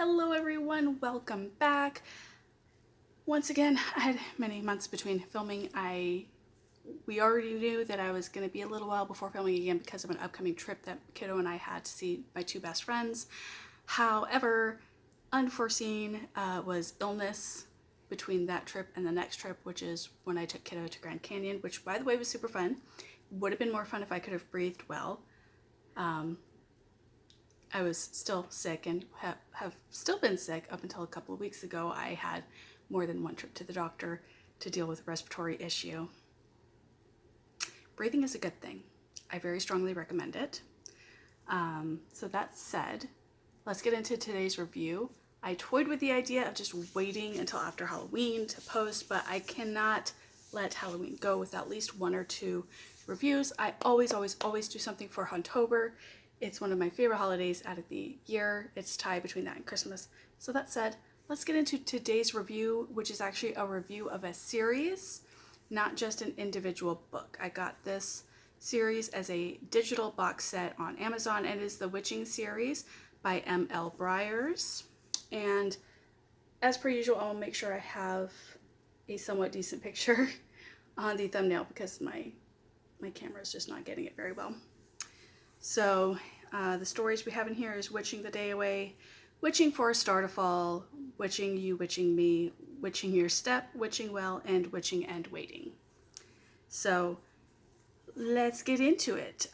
Hello everyone, welcome back. Once again, I had many months between filming. We already knew that I was going to be a little while before filming again because of an upcoming trip that Kiddo and I had to see my two best friends. However, unforeseen was illness between that trip and the next trip, which is when I took Kiddo to Grand Canyon, which by the way was super fun. Would have been more fun if I could have breathed well. I was still sick and have still been sick up until a couple of weeks ago. I had more than one trip to the doctor to deal with a respiratory issue. Breathing is a good thing. I very strongly recommend it. So that said, let's get into today's review. I toyed with the idea of just waiting until after Halloween to post, but I cannot let Halloween go without at least one or two reviews. I always do something for October. It's one of my favorite holidays out of the year. It's tied between that and Christmas. So that said, let's get into today's review, which is actually a review of a series, not just an individual book. I got this series as a digital box set on Amazon, and it is the Witching series by M.L.Briers. And as per usual, I'll make sure I have a somewhat decent picture on the thumbnail because my camera is just not getting it very well. So the stories we have in here is Witching the Day Away, Witching for a Star to Fall, Witching You, Witching Me, Witching Your Step, Witching Well, and Witching and Waiting. So let's get into it.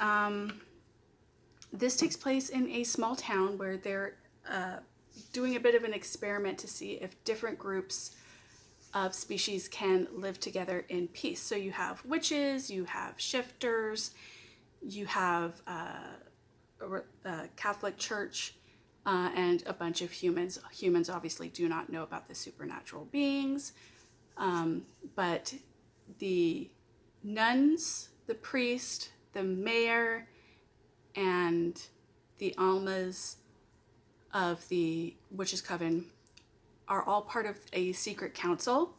This takes place in a small town where they're doing a bit of an experiment to see if different groups of species can live together in peace. So you have witches, you have shifters, you have a Catholic Church, and a bunch of humans. Humans obviously do not know about the supernatural beings, but the nuns, the priest, the mayor, and the almas of the Witches' Coven are all part of a secret council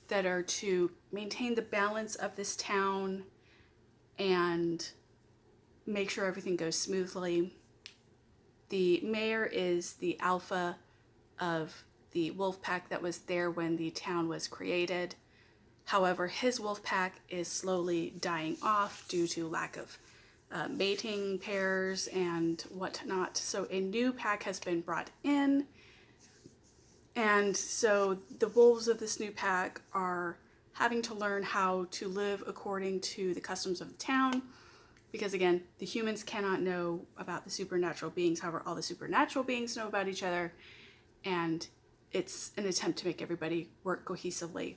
that are to maintain the balance of this town and make sure everything goes smoothly. The mayor is the alpha of the wolf pack that was there when the town was created. However, his wolf pack is slowly dying off due to lack of mating pairs and whatnot. So a new pack has been brought in. And so the wolves of this new pack are having to learn how to live according to the customs of the town. Because again, the humans cannot know about the supernatural beings. However, all the supernatural beings know about each other. And it's an attempt to make everybody work cohesively.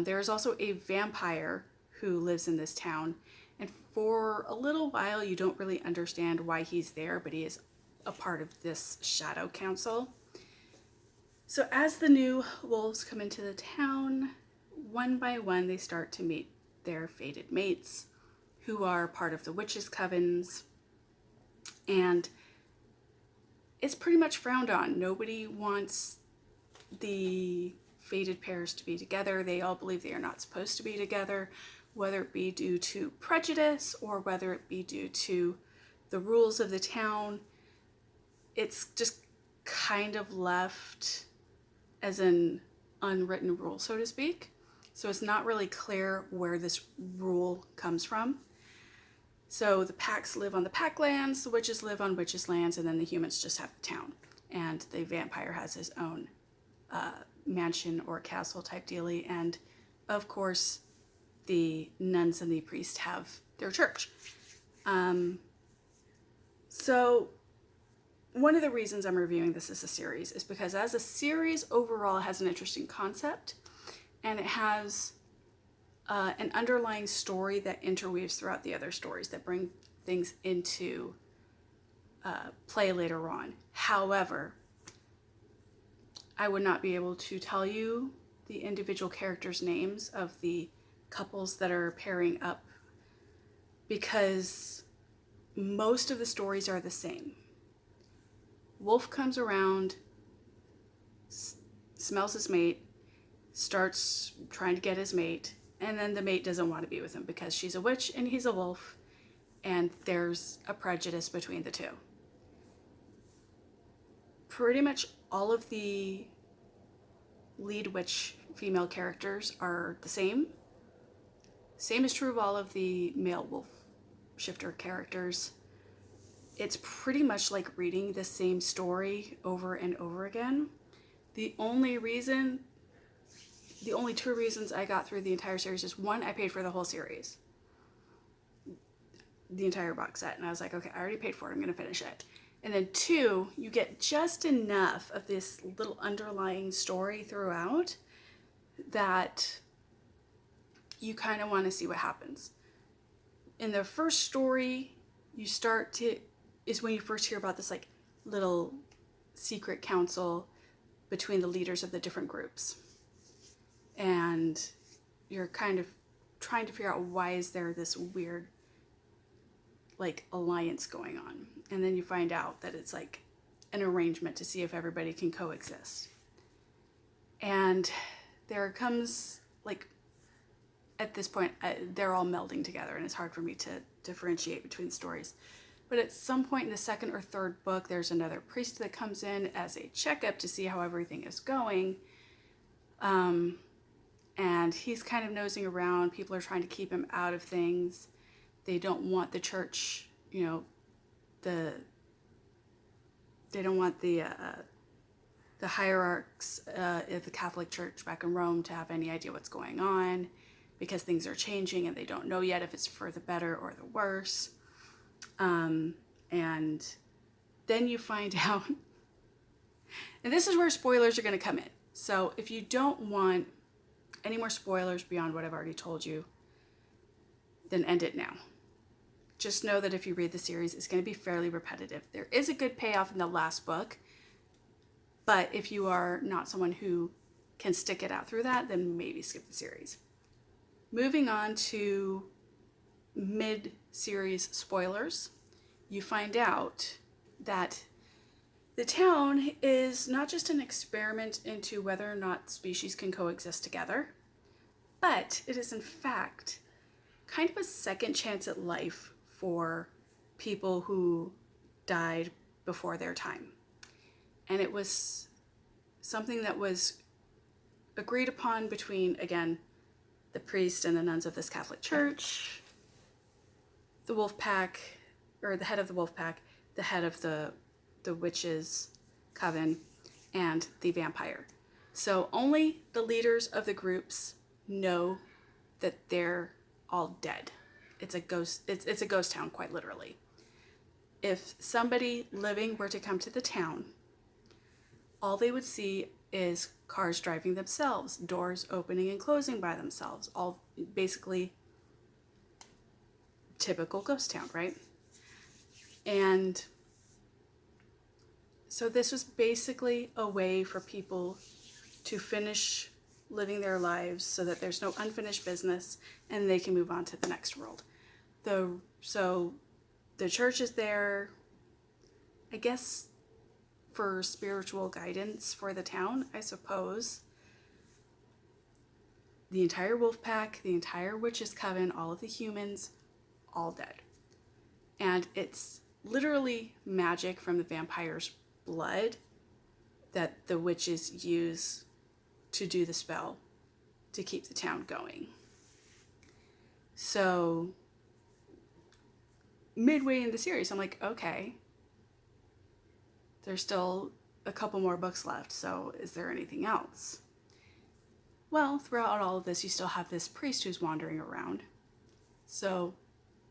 There is also a vampire who lives in this town. And for a little while, you don't really understand why he's there, but he is a part of this shadow council. So as the new wolves come into the town, one by one, they start to meet their fated mates, who are part of the witches' covens, and it's pretty much frowned on. Nobody wants the fated pairs to be together. They all believe they are not supposed to be together, whether it be due to prejudice or whether it be due to the rules of the town. It's just kind of left as an unwritten rule, so to speak. So it's not really clear where this rule comes from. So the packs live on the pack lands, the witches live on witches' lands, and then the humans just have the town. And the vampire has his own mansion or castle type dealie. And of course, the nuns and the priests have their church. So one of the reasons I'm reviewing this as a series is because as a series overall, it has an interesting concept, and it has an underlying story that interweaves throughout the other stories that bring things into play later on. However, I would not be able to tell you the individual characters' names of the couples that are pairing up because most of the stories are the same. Wolf comes around, smells his mate, starts trying to get his mate, and then the mate doesn't want to be with him because she's a witch and he's a wolf, and there's a prejudice between the two. pretty much all of the lead witch female characters are the same. Same is true of all of the male wolf shifter characters. It's pretty much like reading the same story over and over again. The only two reasons I got through the entire series is, one, I paid for the whole series, the entire box set, and I was like, okay, I already paid for it, I'm going to finish it. And then two, you get just enough of this little underlying story throughout that you kind of want to see what happens. In the first story, is when you first hear about this like little secret council between the leaders of the different groups. And you're kind of trying to figure out, why is there this weird like alliance going on? And then you find out that it's like an arrangement to see if everybody can coexist. And there comes like, at this point, they're all melding together, and it's hard for me to differentiate between stories. But at some point in the second or third book, there's another priest that comes in as a checkup to see how everything is going. And he's kind of nosing around. People are trying to keep him out of things. They don't want the church, they don't want the hierarchs of the Catholic Church back in Rome to have any idea what's going on, because things are changing and they don't know yet if it's for the better or the worse. And then you find out, and this is where spoilers are going to come in. So if you don't want any more spoilers beyond what I've already told you, then end it now. Just know that if you read the series, it's going to be fairly repetitive. There is a good payoff in the last book, but if you are not someone who can stick it out through that, then maybe skip the series. Moving on to mid-series spoilers, you find out that the town is not just an experiment into whether or not species can coexist together, but it is in fact kind of a second chance at life for people who died before their time. And it was something that was agreed upon between, again, the priest and the nuns of this Catholic Church, the wolf pack, or the head of the wolf pack, the head of the witches' coven, and the vampire. So only the leaders of the groups know that they're all dead. It's a ghost town, quite literally. If somebody living were to come to the town, all they would see is cars driving themselves, doors opening and closing by themselves, all basically typical ghost town, right? And so this was basically a way for people to finish living their lives so that there's no unfinished business and they can move on to the next world. So the church is there, I guess, for spiritual guidance for the town, I suppose. The entire wolf pack, the entire witches' coven, all of the humans, all dead. And it's literally magic from the vampire's blood that the witches use to do the spell to keep the town going. So midway in the series, I'm like, okay, there's still a couple more books left, so is there anything else? Well, throughout all of this, you still have this priest who's wandering around. So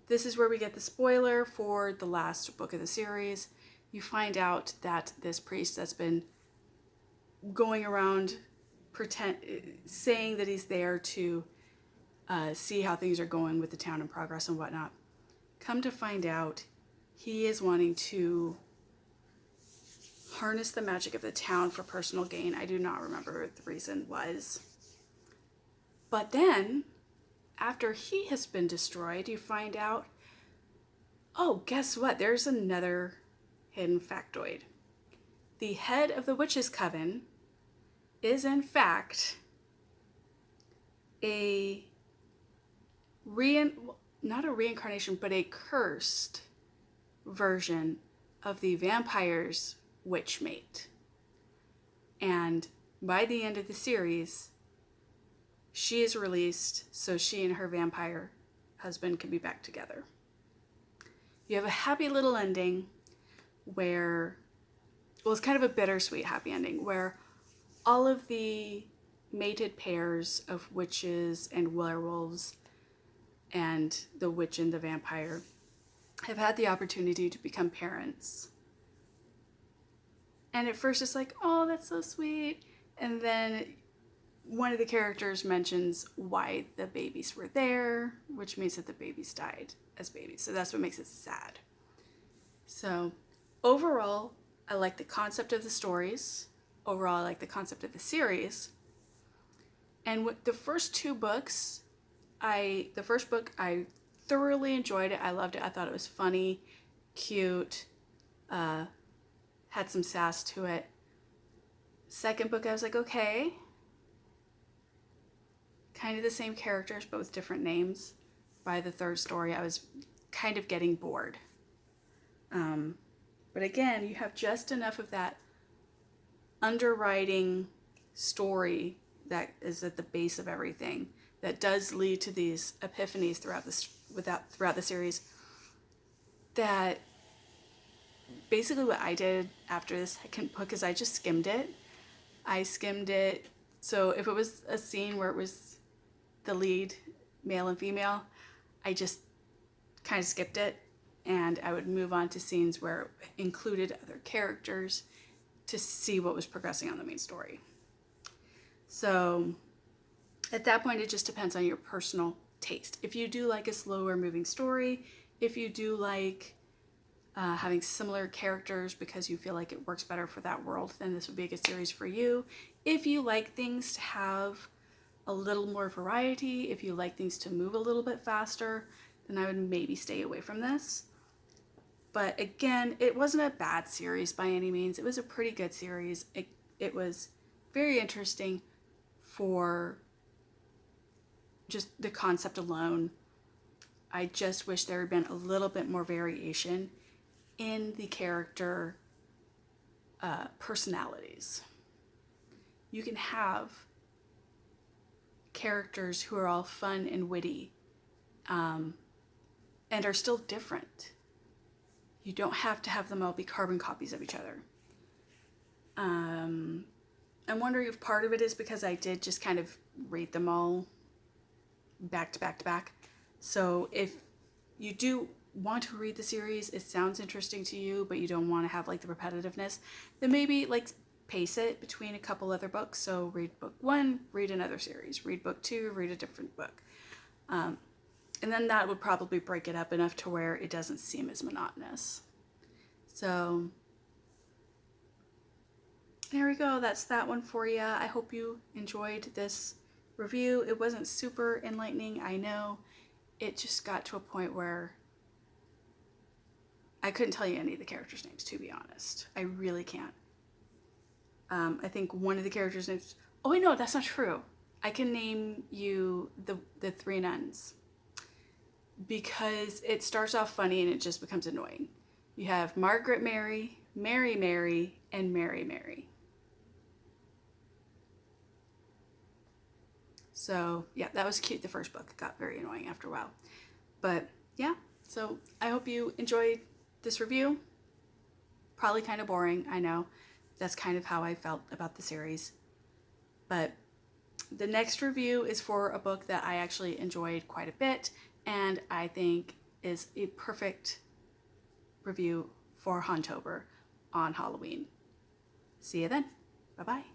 this is where we get the spoiler for the last book of the series. You find out that this priest that's been going around saying that he's there to see how things are going with the town and progress and whatnot. Come to find out, he is wanting to harness the magic of the town for personal gain. I do not remember what the reason was. But then, after he has been destroyed, you find out, oh, guess what? There's another hidden factoid. The head of the witches' coven is in fact not a reincarnation, but a cursed version of the vampire's witch mate. And by the end of the series, she is released so she and her vampire husband can be back together. You have a happy little ending where, well, it's kind of a bittersweet happy ending where all of the mated pairs of witches and werewolves and the witch and the vampire have had the opportunity to become parents. And at first it's like, oh, that's so sweet. And then one of the characters mentions why the babies were there, which means that the babies died as babies. So that's what makes it sad. So overall, I like the concept of the stories. Overall, I like the concept of the series. And with the first two books, the first book, I thoroughly enjoyed it. I loved it. I thought it was funny, cute, had some sass to it. Second book, I was like, okay. Kind of the same characters, but with different names. By the third story, I was kind of getting bored. But again, you have just enough of that underwriting story that is at the base of everything that does lead to these epiphanies throughout the series. That basically what I did after the second book is I just skimmed it. I skimmed it. So if it was a scene where it was the lead, male and female, I just kind of skipped it, and I would move on to scenes where it included other characters to see what was progressing on the main story. So at that point, it just depends on your personal taste. If you do like a slower moving story, if you do like having similar characters because you feel like it works better for that world, then this would be a good series for you. If you like things to have a little more variety, if you like things to move a little bit faster, then I would maybe stay away from this. But again, it wasn't a bad series by any means. It was a pretty good series. It was very interesting for just the concept alone. I just wish there had been a little bit more variation in the character personalities. You can have characters who are all fun and witty and are still different. You don't have to have them all be carbon copies of each other. I'm wondering if part of it is because I did just kind of read them all back to back to back. So if you do want to read the series, it sounds interesting to you, but you don't want to have like the repetitiveness, then maybe like pace it between a couple other books. So read book 1, read another series. Read book 2, read a different book. And then that would probably break it up enough to where it doesn't seem as monotonous. So there we go. That's that one for you. I hope you enjoyed this review. It wasn't super enlightening, I know. It just got to a point where I couldn't tell you any of the characters' names, to be honest. I really can't. I think one of the characters' names... Oh, wait, no, that's not true. I can name you the 3 nuns. Because it starts off funny and it just becomes annoying. You have Margaret Mary, Mary Mary, and Mary Mary. So, yeah, that was cute, the first book. It got very annoying after a while. But, yeah, so I hope you enjoyed this review. Probably kind of boring, I know. That's kind of how I felt about the series. But the next review is for a book that I actually enjoyed quite a bit, and I think is a perfect review for Hauntober on Halloween. See you then. Bye-bye.